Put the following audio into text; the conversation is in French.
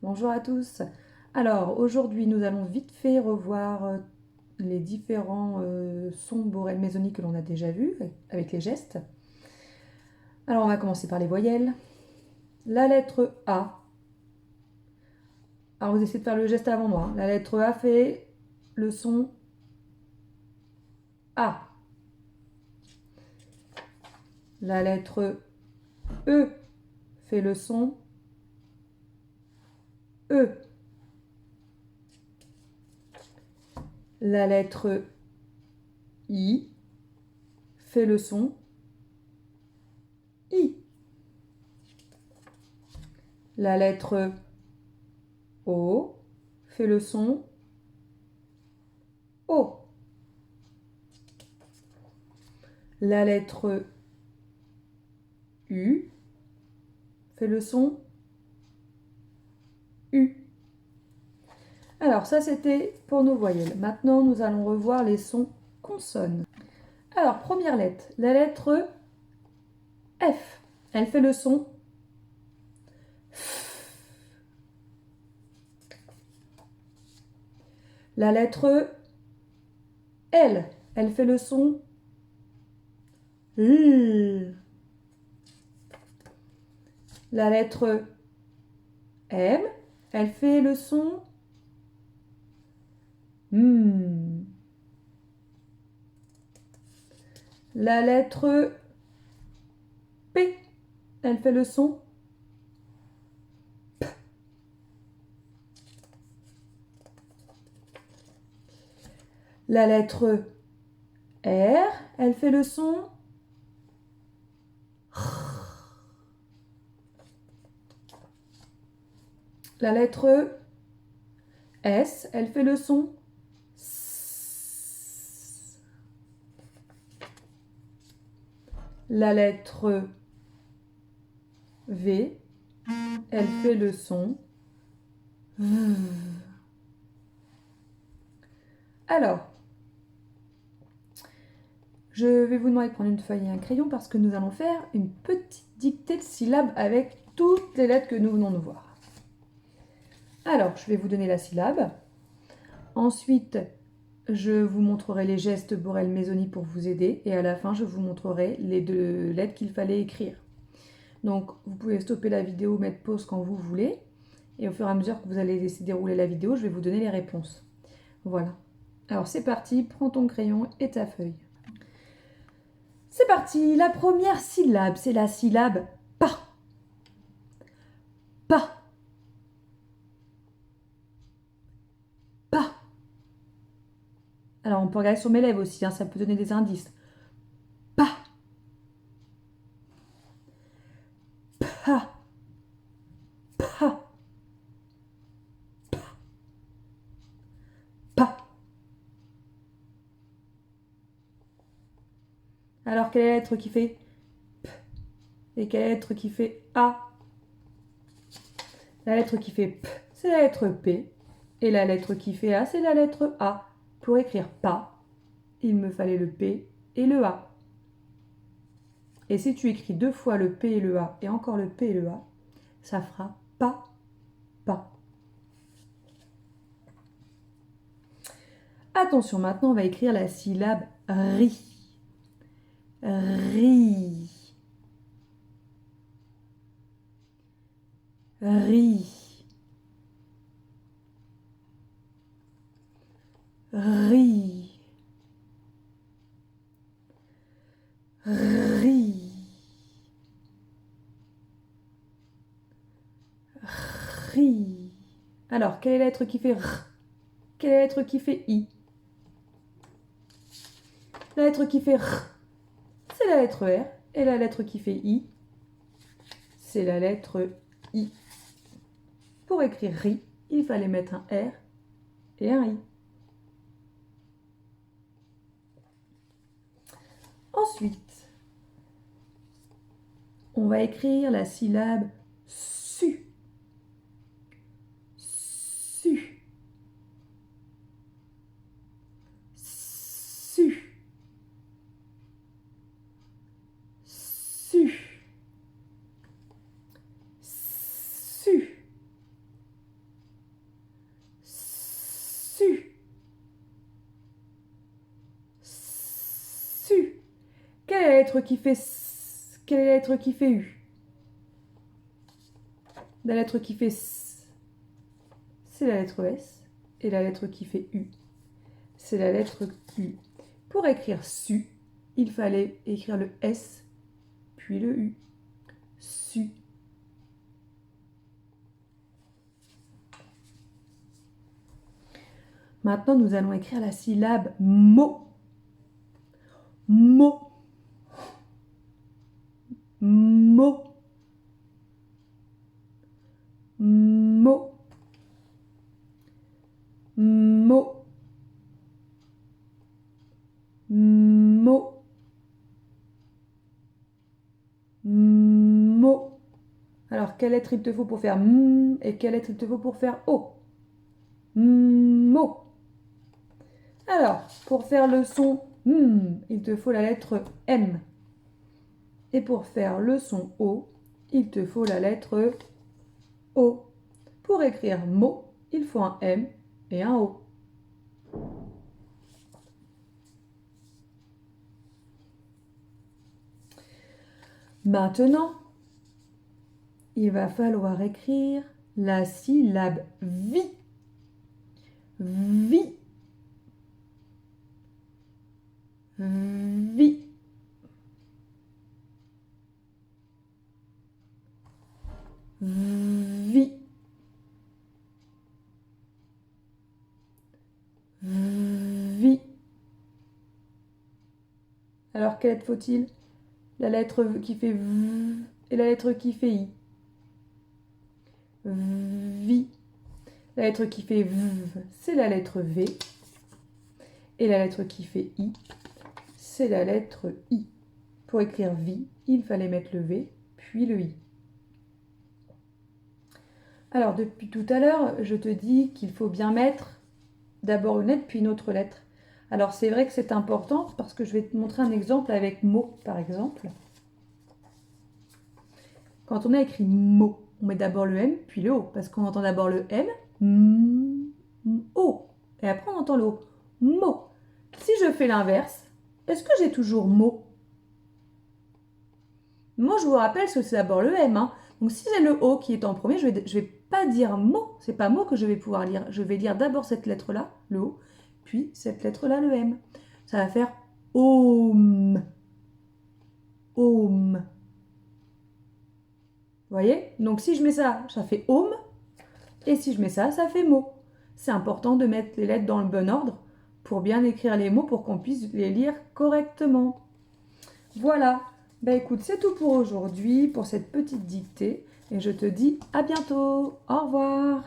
Bonjour à tous. Alors aujourd'hui nous allons vite fait revoir les différents sons borel mésoniques que l'on a déjà vus avec les gestes. Alors on va commencer par les voyelles. La lettre A. Alors vous essayez de faire le geste avant moi, hein. La lettre A fait le son A. La lettre E fait le son E. La lettre I fait le son I. La lettre O fait le son O. La lettre U fait le son U. Alors ça c'était pour nos voyelles. Maintenant nous allons revoir les sons consonnes. Alors première lettre, la lettre F. Elle fait le son F. La lettre L. Elle fait le son L. La lettre M. Elle fait le son M. La lettre P. Elle fait le son P. La lettre R. Elle fait le son R. La lettre S. Elle fait le son S. La lettre V. Elle fait le son V. Alors, je vais vous demander de prendre une feuille et un crayon parce que nous allons faire une petite dictée de syllabes avec toutes les lettres que nous venons de voir. Alors, je vais vous donner la syllabe. Ensuite, je vous montrerai les gestes borel mésoni pour vous aider. Et à la fin, je vous montrerai les 2 lettres qu'il fallait écrire. Donc, vous pouvez stopper la vidéo, mettre pause quand vous voulez. Et au fur et à mesure que vous allez laisser dérouler la vidéo, je vais vous donner les réponses. Voilà. Alors, c'est parti. Prends ton crayon et ta feuille. C'est parti. La première syllabe, c'est la syllabe pas. Pas. Pas. Alors, on peut regarder sur mes lèvres aussi, hein, ça peut donner des indices. Pas. Pas. Pas. Pas. Alors, quelle est la lettre qui fait P et quelle est la lettre qui fait A? La lettre qui fait P, c'est la lettre P. Et la lettre qui fait A, c'est la lettre A. Pour écrire pas, il me fallait le P et le A. Et si tu écris 2 fois le P et le A, et encore le P et le A, ça fera pas, pas. Attention, maintenant on va écrire la syllabe ri. Ri. Ri. Ri. Ri. Ri. Alors, quelle est la lettre qui fait R? Quelle est la lettre qui fait I? La lettre qui fait R, c'est la lettre R. Et la lettre qui fait I, c'est la lettre I. Pour écrire ri, il fallait mettre un R et un I. Ensuite, on va écrire la syllabe su. Su. Su. Su. Su. lettre qui fait S? Quelle est la lettre qui fait U? La lettre qui fait S, c'est la lettre S. Et la lettre qui fait U, c'est la lettre U. Pour écrire SU, il fallait écrire le S, puis le U. SU. Maintenant, nous allons écrire la syllabe MO. MO. MO. MO. MO. MO. MO. Alors, quelle lettre il te faut pour faire M et quelle lettre il te faut pour faire O? MO. Alors, pour faire le son M, il te faut la lettre M. Et pour faire le son O, il te faut la lettre O. Pour écrire mot, il faut un M et un O. Maintenant, il va falloir écrire la syllabe VI. VI. VI. VI. VI. Alors, quelle lettre faut-il? La lettre qui fait V et la lettre qui fait I. VI. La lettre qui fait V, c'est la lettre V. Et la lettre qui fait I, c'est la lettre I. Pour écrire VI, il fallait mettre le V, puis le I. Alors, depuis tout à l'heure, je te dis qu'il faut bien mettre d'abord une lettre, puis une autre lettre. Alors, c'est vrai que c'est important parce que je vais te montrer un exemple avec mot, par exemple. Quand on a écrit mot, on met d'abord le M, puis le O, parce qu'on entend d'abord le M, O, et après on entend le O, mot. Si je fais l'inverse, est-ce que j'ai toujours mot? Moi, je vous rappelle que c'est d'abord le M, hein. Donc, si j'ai le O qui est en premier, je vais pas dire mot. C'est pas mot que je vais pouvoir lire. Je vais lire d'abord cette lettre-là, le O, puis cette lettre-là, le M. Ça va faire OM. OM. Vous voyez? Donc, si je mets ça, ça fait OM. Et si je mets ça, ça fait mot. C'est important de mettre les lettres dans le bon ordre pour bien écrire les mots pour qu'on puisse les lire correctement. Voilà. Ben écoute, c'est tout pour aujourd'hui, pour cette petite dictée. Et je te dis à bientôt. Au revoir.